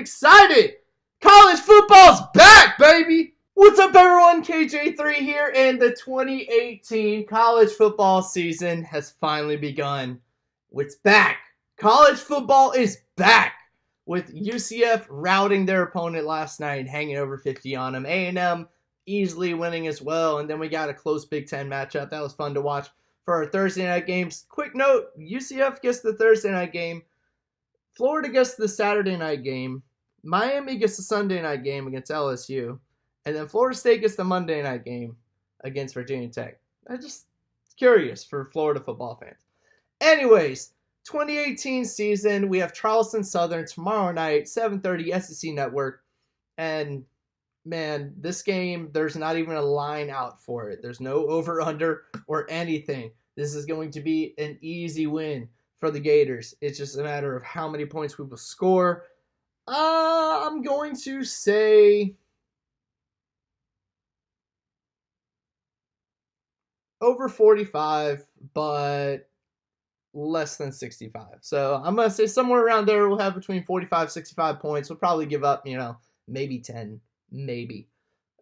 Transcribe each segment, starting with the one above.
excited. College football's back, baby. What's up, everyone? KJ3 here, and the 2018 college football season has finally begun. It's back. College football is back, with UCF routing their opponent last night, hanging over 50 on them. A&M easily winning as well, and then we got a close Big Ten matchup. That was fun to watch. For our Thursday night games, quick note, UCF gets the Thursday night game. Florida gets the Saturday night game. Miami gets the Sunday night game against LSU. And then Florida State gets the Monday night game against Virginia Tech. I'm just curious for Florida football fans. Anyways, 2018 season, we have Charleston Southern tomorrow night, 7:30 SEC Network. And man, this game, there's not even a line out for it. There's no over-under or anything. This is going to be an easy win for the Gators. It's just a matter of how many points we will score. I'm going to say over 45, but less than 65. So I'm going to say somewhere around there we'll have between 45, 65 points. We'll probably give up, maybe 10, maybe.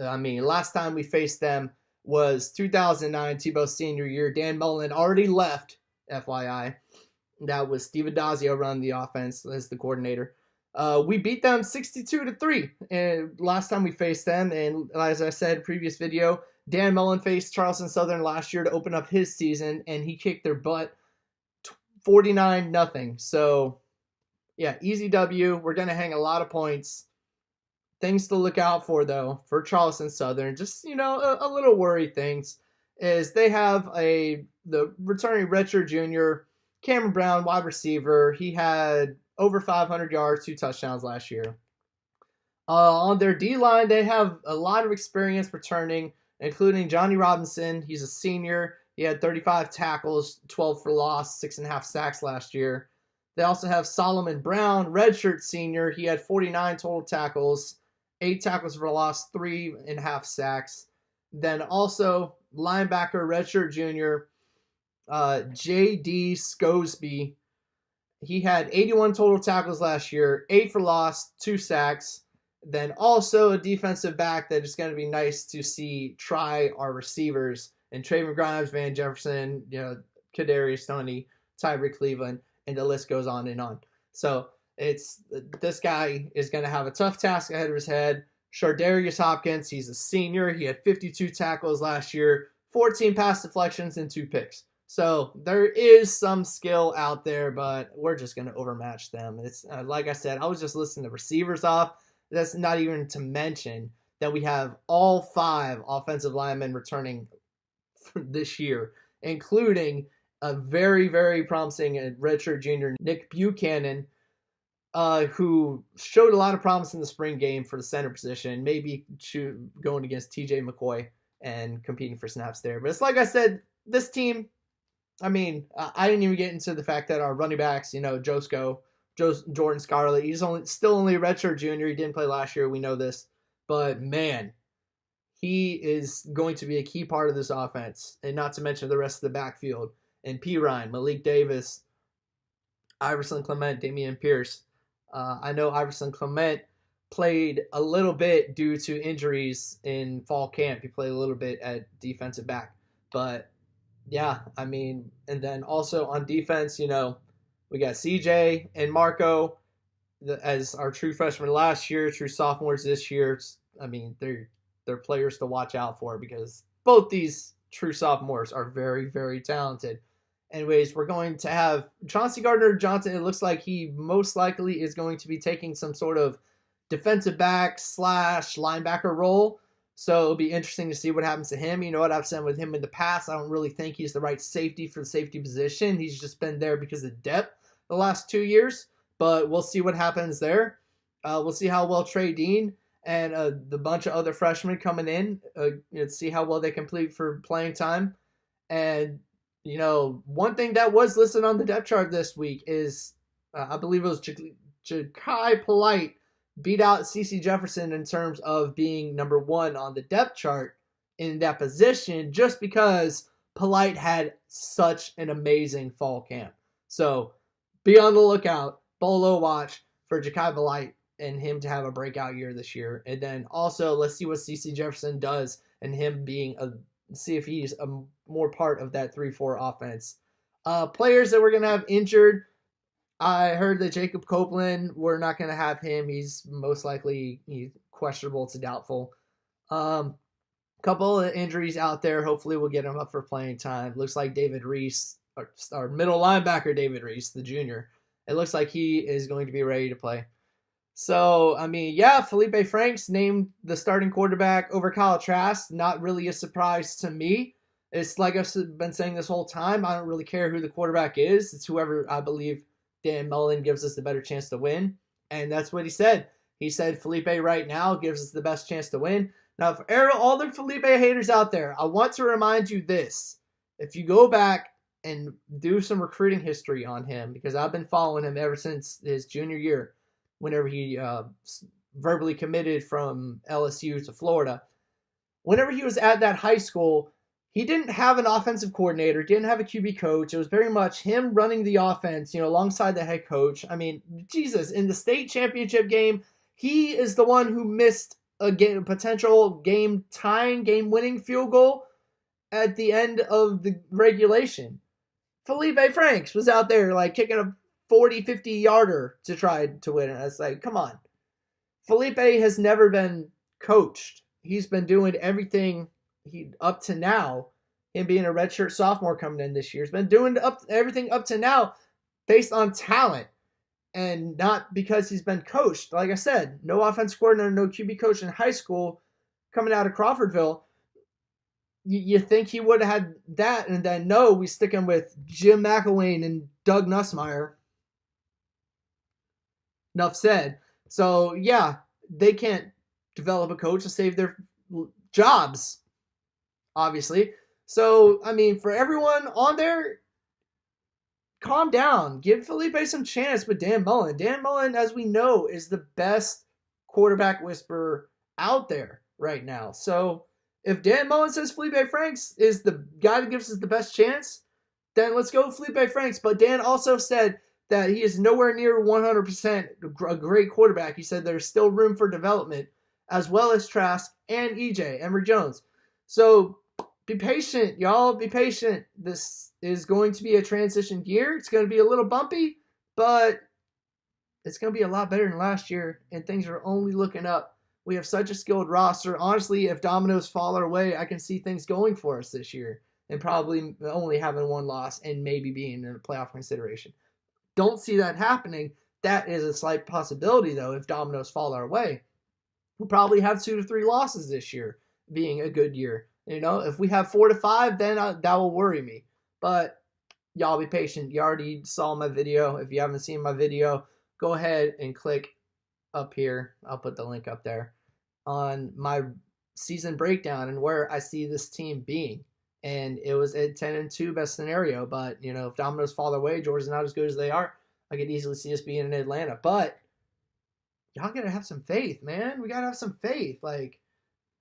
I mean, last time we faced them was 2009, Tebow's senior year. Dan Mullen already left, FYI. That was Steve Adazio running the offense as the coordinator. We beat them 62-3 and last time we faced them. And as I said in previous video, Dan Mullen faced Charleston Southern last year to open up his season, and he kicked their butt 49-0. So, yeah, easy W. We're going to hang a lot of points. Things to look out for, though, for Charleston Southern. Just, a little worry things is they have the returning redshirt junior, Cameron Brown, wide receiver. He had over 500 yards, 2 touchdowns last year. On their D-line, they have a lot of experience returning, including Johnny Robinson. He's a senior. He had 35 tackles, 12 for loss, 6.5 sacks last year. They also have Solomon Brown, redshirt senior. He had 49 total tackles, 8 tackles for loss, 3.5 sacks. Then also linebacker, redshirt junior, J.D. Scosby. He had 81 total tackles last year, 8 for loss, 2 sacks. Then also a defensive back that is going to be nice to see try our receivers. And Trayvon Grimes, Van Jefferson, Kadarius Toney, Tyreek Cleveland, and the list goes on and on. So this guy is going to have a tough task ahead of his head. Shardarius Hopkins, he's a senior. He had 52 tackles last year, 14 pass deflections, and 2 picks. So there is some skill out there, but we're just going to overmatch them. It's like I said, I was just listing the receivers off. That's not even to mention that we have all 5 offensive linemen returning this year, including a very, very promising redshirt junior, Nick Buchanan, who showed a lot of promise in the spring game for the center position, maybe going against TJ McCoy and competing for snaps there. But it's like I said, this team, I mean, I didn't even get into the fact that our running backs, Jordan Scarlett, he's still only a redshirt junior. He didn't play last year. We know this. But, man, he is going to be a key part of this offense, and not to mention the rest of the backfield. And P. Ryan, Malik Davis, Iverson Clement, Damian Pierce. I know Iverson Clement played a little bit due to injuries in fall camp. He played a little bit at defensive back. But, yeah, I mean, and then also on defense, we got CJ and Marco as our true freshmen last year, true sophomores this year. I mean, they're players to watch out for because both these true sophomores are very, very talented. Anyways, we're going to have Chauncey Gardner-Johnson. It looks like he most likely is going to be taking some sort of defensive back / linebacker role. So it'll be interesting to see what happens to him. You know what I've said with him in the past, I don't really think he's the right safety for the safety position. He's just been there because of depth the last 2 years. But we'll see what happens there. We'll see how well Trey Dean and the bunch of other freshmen coming in, see how well they complete for playing time. And, one thing that was listed on the depth chart this week is, I believe it was Ja'Kai Polite beat out CeCe Jefferson in terms of being number 1 on the depth chart in that position, just because Polite had such an amazing fall camp. So be on the lookout, Bolo watch for Ja'Kai Polite and him to have a breakout year this year. And then also, let's see what CeCe Jefferson does and him see if he's a more part of that 3-4 offense. Players that we're going to have injured, I heard that Jacob Copeland, we're not going to have him. He's most likely questionable to doubtful. Couple of injuries out there. Hopefully we'll get him up for playing time. Looks like David Reese, our middle linebacker David Reese, the junior, it looks like he is going to be ready to play. So, I mean, yeah, Feleipe Franks named the starting quarterback over Kyle Trask. Not really a surprise to me. It's like I've been saying this whole time. I don't really care who the quarterback is. It's whoever I believe Dan Mullen gives us the better chance to win. And that's what he said. He said Feleipe right now gives us the best chance to win. Now, for all the Feleipe haters out there, I want to remind you this. If you go back and do some recruiting history on him, because I've been following him ever since his junior year, whenever he verbally committed from LSU to Florida. Whenever he was at that high school, he didn't have an offensive coordinator, didn't have a QB coach. It was very much him running the offense, alongside the head coach. I mean, Jesus, in the state championship game, he is the one who missed a potential game-winning field goal at the end of the regulation. Feleipe Franks was out there kicking a 40, 50-yarder to try to win it. It's like, come on. Feleipe has never been coached. He's been doing everything up to now, him being a redshirt sophomore coming in this year. He's been doing everything up to now based on talent and not because he's been coached. Like I said, no offense coordinator, no QB coach in high school coming out of Crawfordville. You think he would have had that, and then no, we stick him with Jim McElwain and Doug Nussmeier. Enough said. So, yeah, they can't develop a coach to save their jobs, obviously. So, I mean, for everyone on there, calm down. Give Feleipe some chance with Dan Mullen. Dan Mullen, as we know, is the best quarterback whisperer out there right now. So, if Dan Mullen says Feleipe Franks is the guy that gives us the best chance, then let's go with Feleipe Franks. But Dan also said that he is nowhere near 100% a great quarterback. He said there's still room for development, as well as Trask and EJ, Emory Jones. So be patient, y'all. Be patient. This is going to be a transition year. It's going to be a little bumpy, but it's going to be a lot better than last year, and things are only looking up. We have such a skilled roster. Honestly, if dominoes fall our way, I can see things going for us this year and probably only having one loss and maybe being in a playoff consideration. Don't see that happening. That is a slight possibility, though, if dominoes fall our way. We'll probably have 2 to 3 losses this year, being a good year. If we have 4 to 5, then that will worry me. But y'all be patient. You already saw my video. If you haven't seen my video, go ahead and click up here. I'll put the link up there on my season breakdown and where I see this team being. And it was a 10-2 best scenario. But, if dominoes fall their way, Georgia's not as good as they are. I could easily see us being in Atlanta. But y'all got to have some faith, man. We got to have some faith.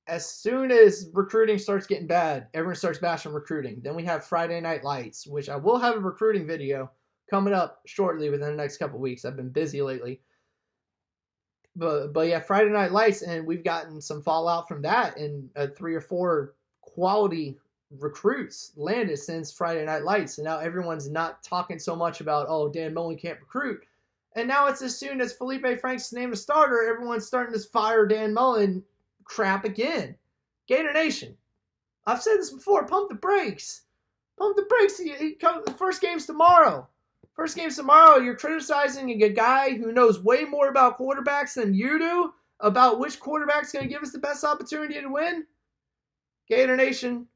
As soon as recruiting starts getting bad, everyone starts bashing recruiting. Then we have Friday Night Lights, which I will have a recruiting video coming up shortly within the next couple weeks. I've been busy lately. But yeah, Friday Night Lights, and we've gotten some fallout from that, and 3 or 4 quality recruits landed since Friday Night Lights, and now everyone's not talking so much about, Dan Mullen can't recruit. And now it's as soon as Feleipe Franks named a starter, everyone's starting to fire Dan Mullen crap again. Gator Nation, I've said this before, pump the brakes. Pump the brakes. The first game's tomorrow. First game's tomorrow. You're criticizing a guy who knows way more about quarterbacks than you do, about which quarterback's going to give us the best opportunity to win. Gator Nation,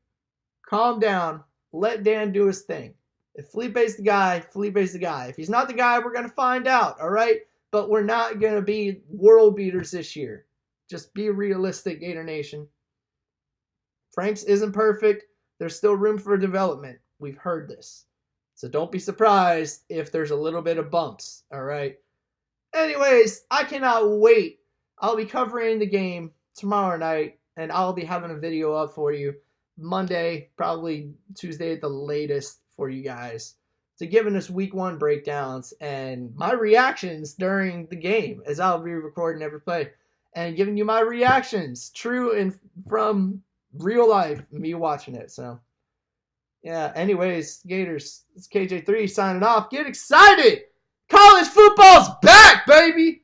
calm down. Let Dan do his thing. If Felipe's the guy, Felipe's the guy. If he's not the guy, we're going to find out, all right? But we're not going to be world beaters this year. Just be realistic, Gator Nation. Franks isn't perfect. There's still room for development. We've heard this. So don't be surprised if there's a little bit of bumps, all right? Anyways, I cannot wait. I'll be covering the game tomorrow night, and I'll be having a video up for you Monday, probably Tuesday at the latest for you guys. to giving us week 1 breakdowns and my reactions during the game, as I'll be recording every play and giving you my reactions, true and from real life, me watching it. So, yeah, anyways, Gators, it's KJ3 signing off. Get excited! College football's back, baby!